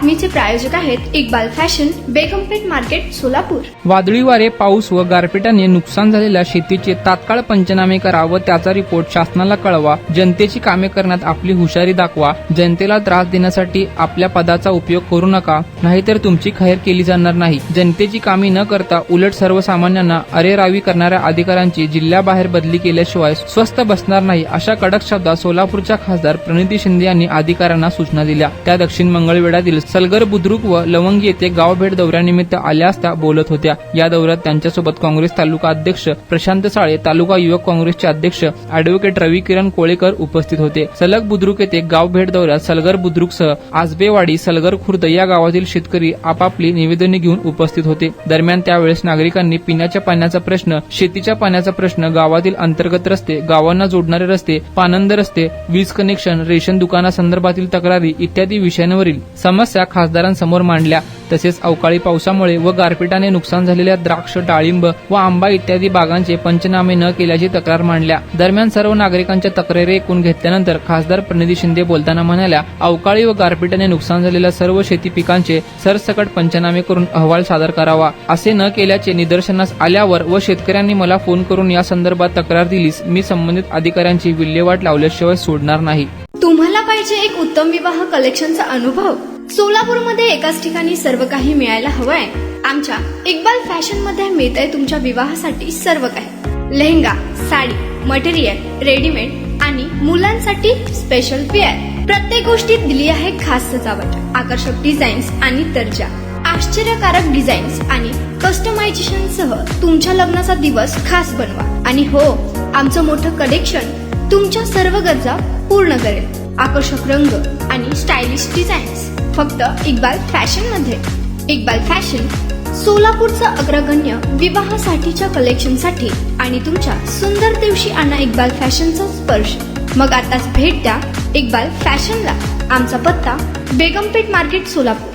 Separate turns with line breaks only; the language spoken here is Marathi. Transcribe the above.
बातमीचे प्रायोजक आहेत इक्बाल फॅशन, बेगमपेठ मार्केट, सोलापूर।
वादळी वारे, पाऊस व गारपिटाने नुकसान झालेल्या शेतीचे तात्काळ पंचनामे करा व त्याचा रिपोर्ट शासनाला कळवा। जनतेची कामे करण्यात आपली हुशारी दाखवा। जनतेला त्रास देण्यासाठी आपल्या पदाचा उपयोग करू नका, नाहीतर तुमची खैर केली जाणार नाही। जनतेची कामे न करता उलट सर्वसामान्यांना अरेरावी करणाऱ्या अधिकाऱ्यांची जिल्ह्याबाहेर बदली केल्याशिवाय स्वस्थ बसणार नाही, अशा कडक शब्दात सोलापूरच्या खासदार प्रणिती शिंदे यांनी अधिकाऱ्यांना सूचना दिल्या। त्या दक्षिण मंगळवेढ्यातील सलगर बुद्रुक व लवंगी येथे गाव भेट दौऱ्यानिमित्त आल्या असता बोलत होत्या। या दौऱ्यात त्यांच्यासोबत काँग्रेस तालुका अध्यक्ष प्रशांत साळे, तालुका युवक काँग्रेसचे अध्यक्ष अॅडव्होकेट रवी किरण कोळेकर उपस्थित होते। सलग बुद्रुक येथे गाव भेट दौऱ्यात सलगर बुद्रुकसह आजबेवाडी, सलगर खुर्द या गावातील शेतकरी आपापली निवेदने घेऊन उपस्थित होते। दरम्यान त्यावेळेस नागरिकांनी पिण्याच्या पाण्याचा प्रश्न, शेतीच्या पाण्याचा प्रश्न, गावातील अंतर्गत रस्ते, गावांना जोडणारे रस्ते, पानंद रस्ते, वीज कनेक्शन, रेशन दुकानासंदर्भातील तक्रारी इत्यादी विषयांवरील समस्या खासदारांसमोर मांडल्या। तसेच अवकाळी पावसामुळे व गारपिटाने नुकसान झालेल्या द्राक्ष, डाळिंब व आंबा इत्यादी बागांचे पंचनामे न केल्याची तक्रार मांडल्या। दरम्यान सर्व नागरिकांच्या तक्रारी ऐकून घेतल्यानंतर खासदार प्रणिती शिंदे बोलताना म्हणाल्या, अवकाळी व गारपिटाने नुकसान झालेल्या सर्व शेती पिकांचे सरसकट पंचनामे करून अहवाल सादर करावा। असे न केल्याचे निदर्शनास आल्यावर व शेतकऱ्यांनी मला फोन करून या संदर्भात तक्रार दिलीस मी संबंधित अधिकाऱ्यांची विल्हेवाट लावल्याशिवाय सोडणार नाही।
तुम्हाला पाहिजे एक उत्तम विवाह कलेक्शनचा अनुभव? सोलापूरमध्ये एकाच ठिकाणी सर्व काही मिळायला हवंय। आमच्या इक्बाल फॅशन मध्ये मिळतंय तुमच्या विवाहासाठी सर्व काही। लेहंगा, साडी, मटेरियल, रेडीमेड आणि मुलांसाठी स्पेशल वेअर। प्रत्येक गोष्टीत दिली आहे खास सजावट, आकर्षक डिझाईन्स आणि दर्जा, आश्चर्यकारक डिझाईन्स आणि कस्टमायझेशन सह तुमच्या लग्नाचा दिवस खास बनवा। आणि हो, आमचं मोठं कलेक्शन तुमच्या सर्व गरजा पूर्ण करेल। आकर्षक रंग आणि स्टायलिश डिझाईन्स फक्त इक्बाल फॅशन मध्ये। इक्बाल फॅशन सोलापूरचा अग्रगण्य विवाहासाठीच्या कलेक्शनसाठी आणि तुमच्या सुंदर दिवशी आणा इक्बाल फॅशनचा स्पर्श। मग आताच भेट द्या इक्बाल फॅशनला। आमचा पत्ता बेगमपेठ मार्केट, सोलापूर।